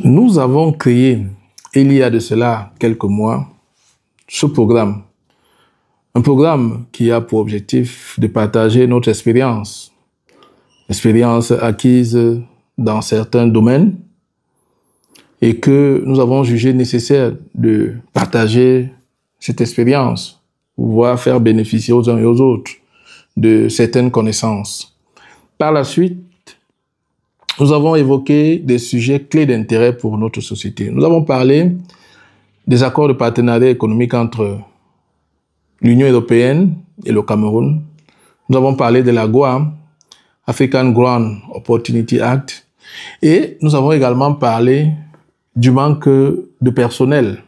Nous avons créé, il y a de cela quelques mois, ce programme. Un programme qui a pour objectif de partager notre expérience acquise dans certains domaines et que nous avons jugé nécessaire de partager cette expérience pour pouvoir faire bénéficier aux uns et aux autres de certaines connaissances. Par la suite, nous avons évoqué des sujets clés d'intérêt pour notre société. Nous avons parlé des accords de partenariat économique entre l'Union européenne et le Cameroun. Nous avons parlé de l'AGOA, African Grand Opportunity Act, et nous avons également parlé du manque de personnel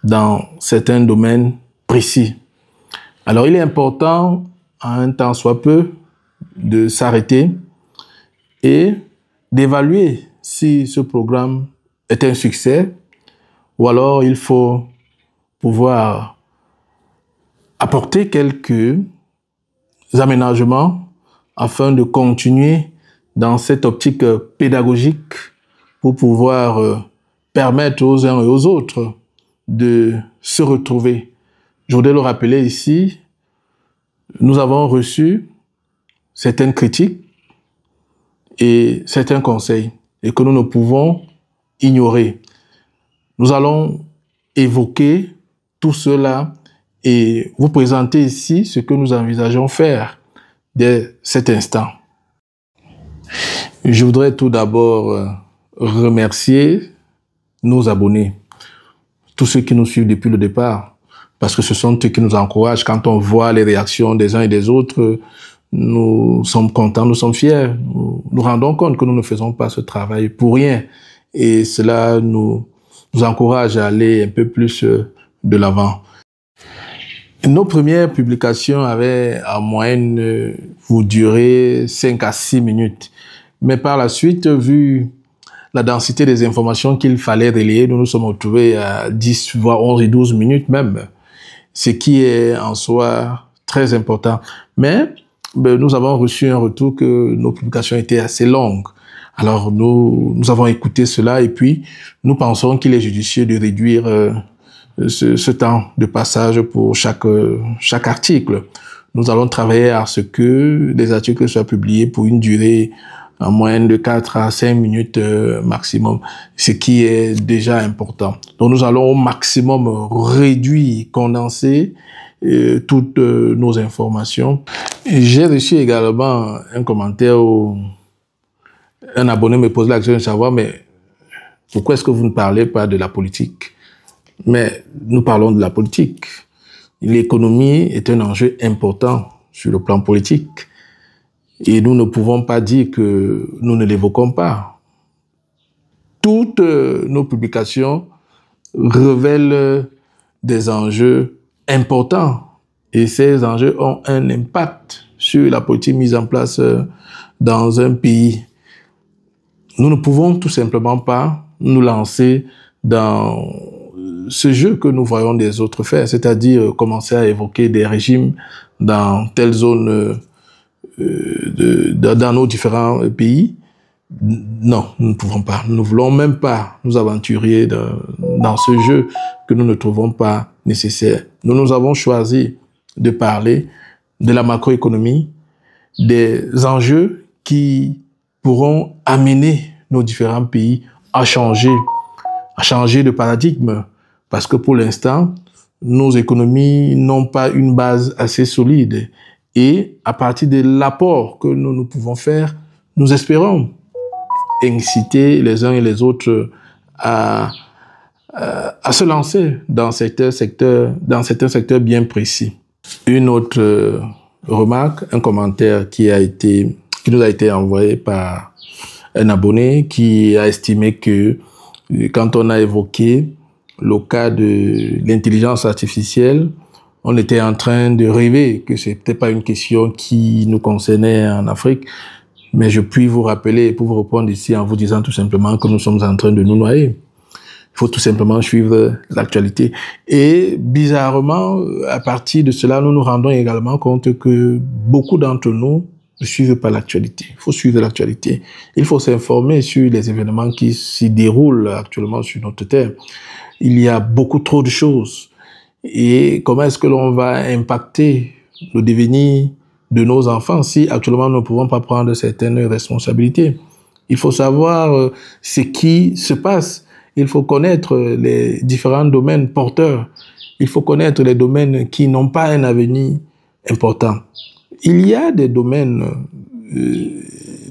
dans certains domaines précis. Alors, il est important, à un temps soit peu, de s'arrêter et d'évaluer si ce programme est un succès ou alors il faut pouvoir apporter quelques aménagements afin de continuer dans cette optique pédagogique pour pouvoir permettre aux uns et aux autres de se retrouver. Je voudrais le rappeler ici, nous avons reçu certaines critiques et certains conseils et que nous ne pouvons ignorer. Nous allons évoquer tout cela et vous présenter ici ce que nous envisageons faire dès cet instant. Je voudrais tout d'abord remercier nos abonnés, tous ceux qui nous suivent depuis le départ, parce que ce sont eux qui nous encouragent. Quand on voit les réactions des uns et des autres, nous sommes contents, nous sommes fiers. Nous rendons compte que nous ne faisons pas ce travail pour rien. Et cela nous encourage à aller un peu plus de l'avant. Nos premières publications avaient en moyenne pour durer 5 à 6 minutes. Mais par la suite, vu la densité des informations qu'il fallait relayer, nous nous sommes retrouvés à 10, voire 11 et 12 minutes même, ce qui est en soi très important. Mais nous avons reçu un retour que nos publications étaient assez longues. Alors nous avons écouté cela et puis nous pensons qu'il est judicieux de réduire ce temps de passage pour chaque article. Nous allons travailler à ce que les articles soient publiés pour une durée en moyenne de 4 à 5 minutes maximum, ce qui est déjà important. Donc nous allons au maximum réduire, condenser toutes nos informations. J'ai reçu également un commentaire où un abonné me pose la question de savoir, mais pourquoi est-ce que vous ne parlez pas de la politique? Mais nous parlons de la politique. L'économie est un enjeu important sur le plan politique. Et nous ne pouvons pas dire que nous ne l'évoquons pas. Toutes nos publications révèlent des enjeux importants. Et ces enjeux ont un impact sur la politique mise en place dans un pays. Nous ne pouvons tout simplement pas nous lancer dans ce jeu que nous voyons des autres faire, c'est-à-dire commencer à évoquer des régimes dans telle zone dans nos différents pays. Non, nous ne pouvons pas. Nous ne voulons même pas nous aventurer dans ce jeu que nous ne trouvons pas nécessaire. Nous avons choisi de parler de la macroéconomie, des enjeux qui pourront amener nos différents pays à changer de paradigme. Parce que pour l'instant, nos économies n'ont pas une base assez solide. Et à partir de l'apport que nous pouvons faire, nous espérons inciter les uns et les autres à se lancer dans certains secteurs bien précis. Une autre remarque, un commentaire qui nous a été envoyé par un abonné qui a estimé que quand on a évoqué le cas de l'intelligence artificielle, on était en train de rêver que ce n'était pas une question qui nous concernait en Afrique. Mais je puis vous rappeler, pour vous répondre ici en vous disant tout simplement que nous sommes en train de nous noyer. Il faut tout simplement suivre l'actualité. Et bizarrement, à partir de cela, nous nous rendons également compte que beaucoup d'entre nous ne suivent pas l'actualité. Il faut suivre l'actualité. Il faut s'informer sur les événements qui s'y déroulent actuellement sur notre terre. Il y a beaucoup trop de choses. Et comment est-ce que l'on va impacter le devenir de nos enfants si actuellement nous ne pouvons pas prendre certaines responsabilités? Il faut savoir ce qui se passe. Il faut connaître les différents domaines porteurs. Il faut connaître les domaines qui n'ont pas un avenir important. Il y a des domaines,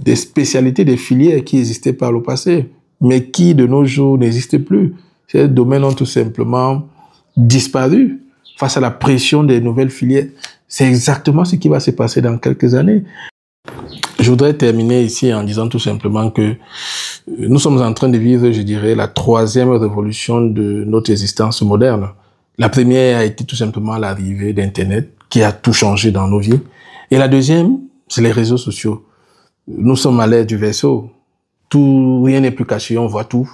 des spécialités, des filières qui existaient par le passé, mais qui de nos jours n'existent plus. Ces domaines ont tout simplement disparu face à la pression des nouvelles filières. C'est exactement ce qui va se passer dans quelques années. Je voudrais terminer ici en disant tout simplement que nous sommes en train de vivre, je dirais, la troisième révolution de notre existence moderne. La première a été tout simplement l'arrivée d'Internet qui a tout changé dans nos vies. Et la deuxième, c'est les réseaux sociaux. Nous sommes à l'ère du vaisseau. Rien n'est plus caché, on voit tout.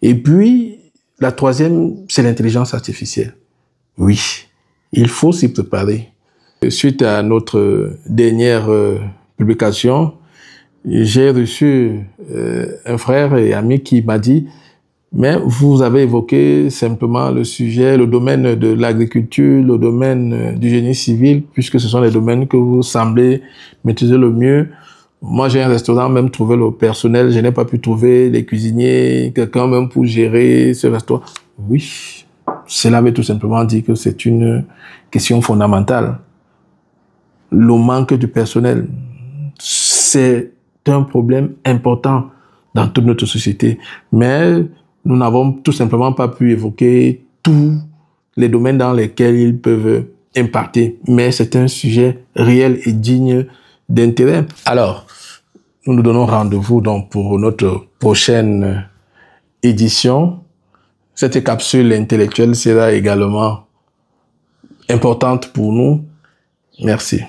Et puis, la troisième, c'est l'intelligence artificielle. Oui, il faut s'y préparer. Suite à notre dernière publication, j'ai reçu un frère et ami qui m'a dit « Mais vous avez évoqué simplement le sujet, le domaine de l'agriculture, le domaine du génie civil, puisque ce sont les domaines que vous semblez maîtriser le mieux. Moi, j'ai un restaurant, même trouver le personnel, je n'ai pas pu trouver les cuisiniers, quelqu'un même pour gérer ce restaurant. » Oui, cela veut tout simplement dire que c'est une question fondamentale. Le manque du personnel, c'est un problème important dans toute notre société. Mais nous n'avons tout simplement pas pu évoquer tous les domaines dans lesquels ils peuvent impacter. Mais c'est un sujet réel et digne d'intérêt. Alors, nous nous donnons rendez-vous donc pour notre prochaine édition. Cette capsule intellectuelle sera également importante pour nous. Merci.